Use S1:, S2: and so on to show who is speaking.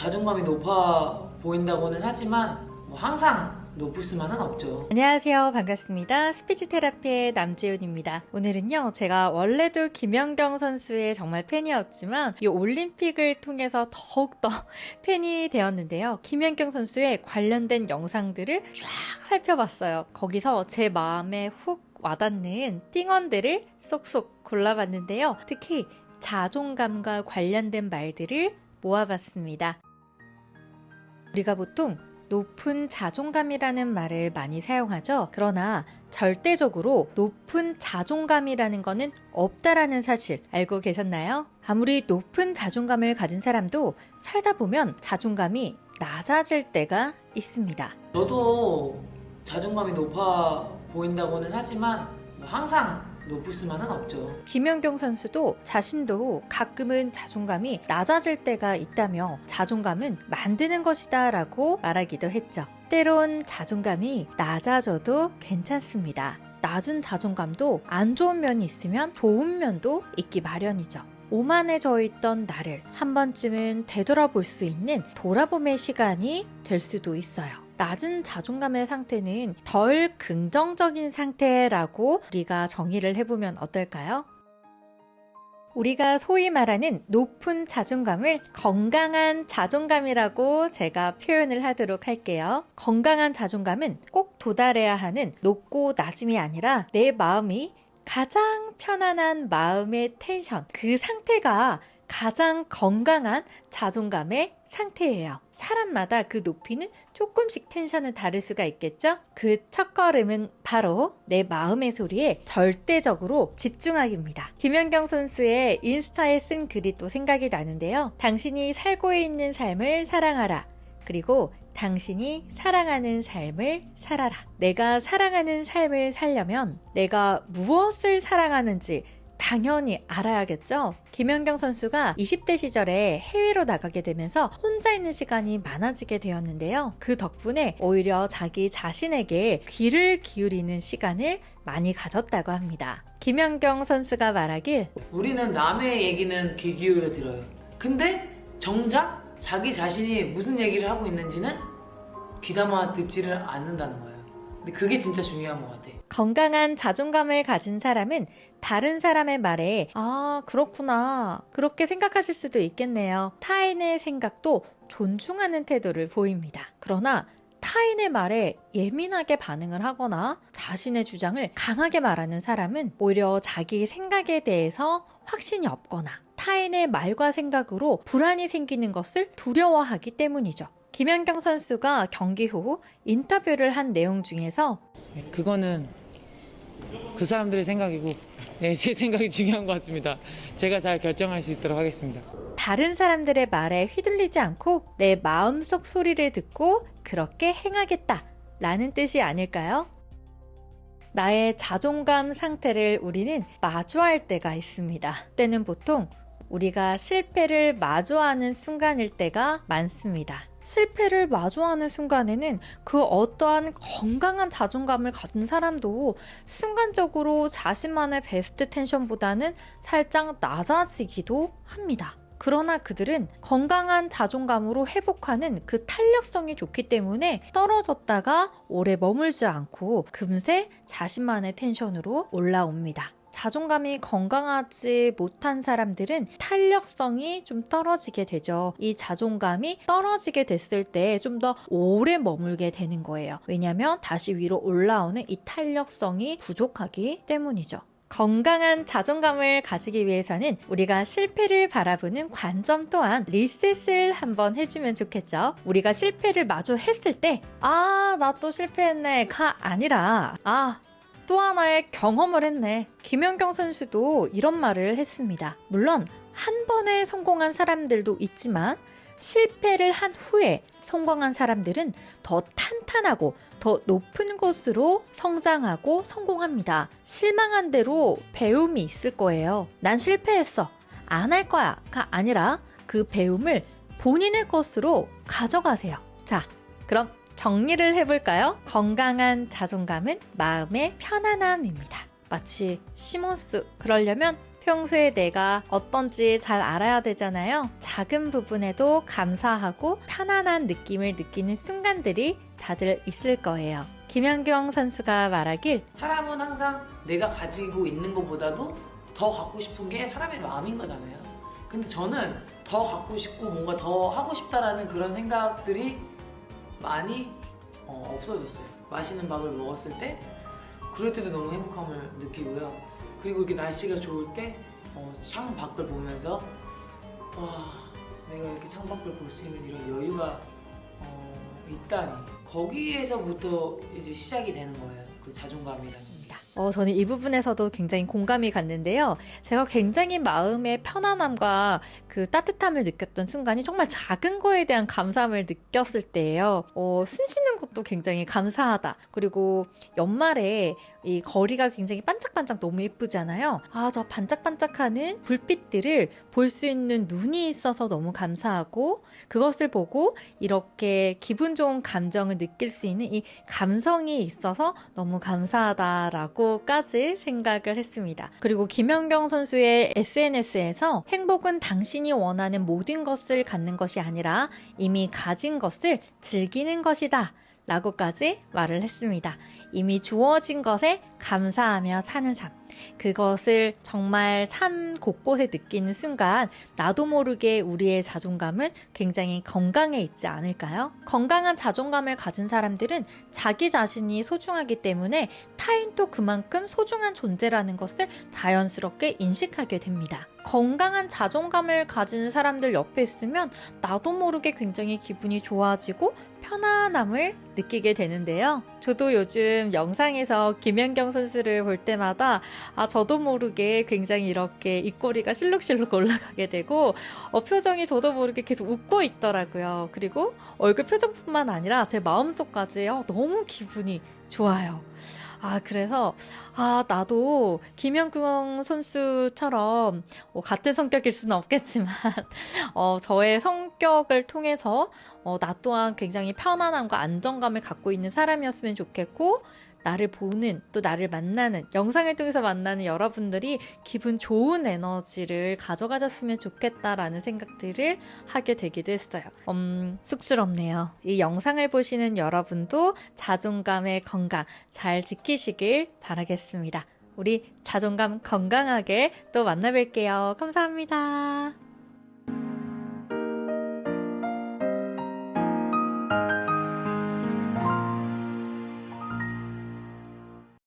S1: 자존감이 높아 보인다고는 하지만 뭐 항상 높을 수만은 없죠.
S2: 안녕하세요. 반갑습니다. 스피치 테라피의 남지훈입니다. 오늘은요, 제가 원래도 김연경 선수의 정말 팬이었지만 이 올림픽을 통해서 더욱더 팬이 되었는데요. 김연경 선수의 관련된 영상들을 쫙 살펴봤어요. 거기서 제 마음에 훅 와닿는 띵언들을 쏙쏙 골라봤는데요. 특히 자존감과 관련된 말들을 모아봤습니다. 우리가 보통 높은 자존감이라는 말을 많이 사용하죠. 그러나 절대적으로 높은 자존감이라는 것은 없다라는 사실 알고 계셨나요? 아무리 높은 자존감을 가진 사람도 살다 보면 자존감이 낮아질 때가 있습니다.
S1: 저도 자존감이 높아 보인다고는 하지만 뭐 항상 높을 수만은 없죠.
S2: 김연경 선수도 자신도 가끔은 자존감이 낮아질 때가 있다며 자존감은 만드는 것이다 라고 말하기도 했죠. 때론 자존감이 낮아져도 괜찮습니다. 낮은 자존감도 안 좋은 면이 있으면 좋은 면도 있기 마련이죠. 오만해져 있던 나를 한 번쯤은 되돌아볼 수 있는 돌아봄의 시간이 될 수도 있어요. 낮은 자존감의 상태는 덜 긍정적인 상태라고 우리가 정의를 해보면 어떨까요? 우리가 소위 말하는 높은 자존감을 건강한 자존감이라고 제가 표현을 하도록 할게요. 건강한 자존감은 꼭 도달해야 하는 높고 낮음이 아니라 내 마음이 가장 편안한 마음의 텐션, 그 상태가 가장 건강한 자존감의 상태예요. 사람마다 그 높이는 조금씩 텐션은 다를 수가 있겠죠? 그 첫걸음은 바로 내 마음의 소리에 절대적으로 집중하기입니다. 김연경 선수의 인스타에 쓴 글이 또 생각이 나는데요. 당신이 살고 있는 삶을 사랑하라. 그리고 당신이 사랑하는 삶을 살아라. 내가 사랑하는 삶을 살려면 내가 무엇을 사랑하는지 당연히 알아야겠죠? 김연경 선수가 20대 시절에 해외로 나가게 되면서 혼자 있는 시간이 많아지게 되었는데요. 그 덕분에 오히려 자기 자신에게 귀를 기울이는 시간을 많이 가졌다고 합니다. 김연경 선수가 말하길
S1: 우리는 남의 얘기는 귀 기울여 들어요. 근데 정작 자기 자신이 무슨 얘기를 하고 있는지는 귀담아 듣지를 않는다는 거예요. 근데 그게 진짜 중요한 것 같아.
S2: 건강한 자존감을 가진 사람은 다른 사람의 말에 그렇구나 그렇게 생각하실 수도 있겠네요. 타인의 생각도 존중하는 태도를 보입니다. 그러나 타인의 말에 예민하게 반응을 하거나 자신의 주장을 강하게 말하는 사람은 오히려 자기 생각에 대해서 확신이 없거나 타인의 말과 생각으로 불안이 생기는 것을 두려워하기 때문이죠. 김연경 선수가 경기 후 인터뷰를 한 내용 중에서
S3: 그거는 그 사람들의 생각이고 제 생각이 중요한 것 같습니다. 제가 잘 결정할 수 있도록 하겠습니다.
S2: 다른 사람들의 말에 휘둘리지 않고 내 마음속 소리를 듣고 그렇게 행하겠다 라는 뜻이 아닐까요? 나의 자존감 상태를 우리는 마주할 때가 있습니다. 때는 보통 우리가 실패를 마주하는 순간일 때가 많습니다. 실패를 마주하는 순간에는 그 어떠한 건강한 자존감을 가진 사람도 순간적으로 자신만의 베스트 텐션보다는 살짝 낮아지기도 합니다. 그러나 그들은 건강한 자존감으로 회복하는 그 탄력성이 좋기 때문에 떨어졌다가 오래 머물지 않고 금세 자신만의 텐션으로 올라옵니다. 자존감이 건강하지 못한 사람들은 탄력성이 좀 떨어지게 되죠. 이 자존감이 떨어지게 됐을 때 좀 더 오래 머물게 되는 거예요. 왜냐하면 다시 위로 올라오는 이 탄력성이 부족하기 때문이죠. 건강한 자존감을 가지기 위해서는 우리가 실패를 바라보는 관점 또한 리셋을 한번 해주면 좋겠죠. 우리가 실패를 마주했을 때 나 또 실패했네가 아니라 또 하나의 경험을 했네. 김연경 선수도 이런 말을 했습니다. 물론 한 번에 성공한 사람들도 있지만 실패를 한 후에 성공한 사람들은 더 탄탄하고 더 높은 곳으로 성장하고 성공합니다. 실망한 대로 배움이 있을 거예요. 난 실패했어. 안 할 거야가 아니라 그 배움을 본인의 것으로 가져가세요. 자, 그럼 정리를 해볼까요? 건강한 자존감은 마음의 편안함입니다. 마치 시몬스, 그러려면 평소에 내가 어떤지 잘 알아야 되잖아요. 작은 부분에도 감사하고 편안한 느낌을 느끼는 순간들이 다들 있을 거예요. 김연경 선수가 말하길
S1: 사람은 항상 내가 가지고 있는 것보다도 더 갖고 싶은 게 사람의 마음인 거잖아요. 근데 저는 더 갖고 싶고 뭔가 더 하고 싶다라는 그런 생각들이 많이 없어졌어요. 맛있는 밥을 먹었을 때 그럴 때도 너무 행복함을 느끼고요. 그리고 이렇게 날씨가 좋을 때 창밖을 보면서 와, 내가 이렇게 창밖을 볼 수 있는 이런 여유가 있다니, 거기에서부터 이제 시작이 되는 거예요. 그 자존감이라는 게.
S2: 저는 이 부분에서도 굉장히 공감이 갔는데요. 제가 굉장히 마음의 편안함과 그 따뜻함을 느꼈던 순간이 정말 작은 거에 대한 감사함을 느꼈을 때예요. 숨 쉬는 것도 굉장히 감사하다. 그리고 연말에 이 거리가 굉장히 반짝반짝 너무 예쁘잖아요. 저 반짝반짝하는 불빛들을 볼 수 있는 눈이 있어서 너무 감사하고, 그것을 보고 이렇게 기분 좋은 감정을 느낄 수 있는 이 감성이 있어서 너무 감사하다라고까지 생각을 했습니다. 그리고 김연경 선수의 SNS에서 행복은 당신이 원하는 모든 것을 갖는 것이 아니라 이미 가진 것을 즐기는 것이다 라고까지 말을 했습니다. 이미 주어진 것에 감사하며 사는 삶, 그것을 정말 삶 곳곳에 느끼는 순간 나도 모르게 우리의 자존감은 굉장히 건강해 있지 않을까요? 건강한 자존감을 가진 사람들은 자기 자신이 소중하기 때문에 타인도 그만큼 소중한 존재라는 것을 자연스럽게 인식하게 됩니다. 건강한 자존감을 가진 사람들 옆에 있으면 나도 모르게 굉장히 기분이 좋아지고 편안함을 느끼게 되는데요. 저도 요즘 영상에서 김연경 선수를 볼 때마다 저도 모르게 굉장히 이렇게 입꼬리가 실룩실룩 올라가게 되고 표정이 저도 모르게 계속 웃고 있더라고요. 그리고 얼굴 표정뿐만 아니라 제 마음속까지 너무 기분이 좋아요. 그래서 나도 김연경 선수처럼 같은 성격일 수는 없겠지만 저의 성격을 통해서 나 또한 굉장히 편안함과 안정감을 갖고 있는 사람이었으면 좋겠고, 나를 보는, 또 나를 만나는, 영상을 통해서 만나는 여러분들이 기분 좋은 에너지를 가져가셨으면 좋겠다라는 생각들을 하게 되기도 했어요. 쑥스럽네요. 이 영상을 보시는 여러분도 자존감의 건강 잘 지키시길 바라겠습니다. 우리 자존감 건강하게 또 만나 뵐게요. 감사합니다.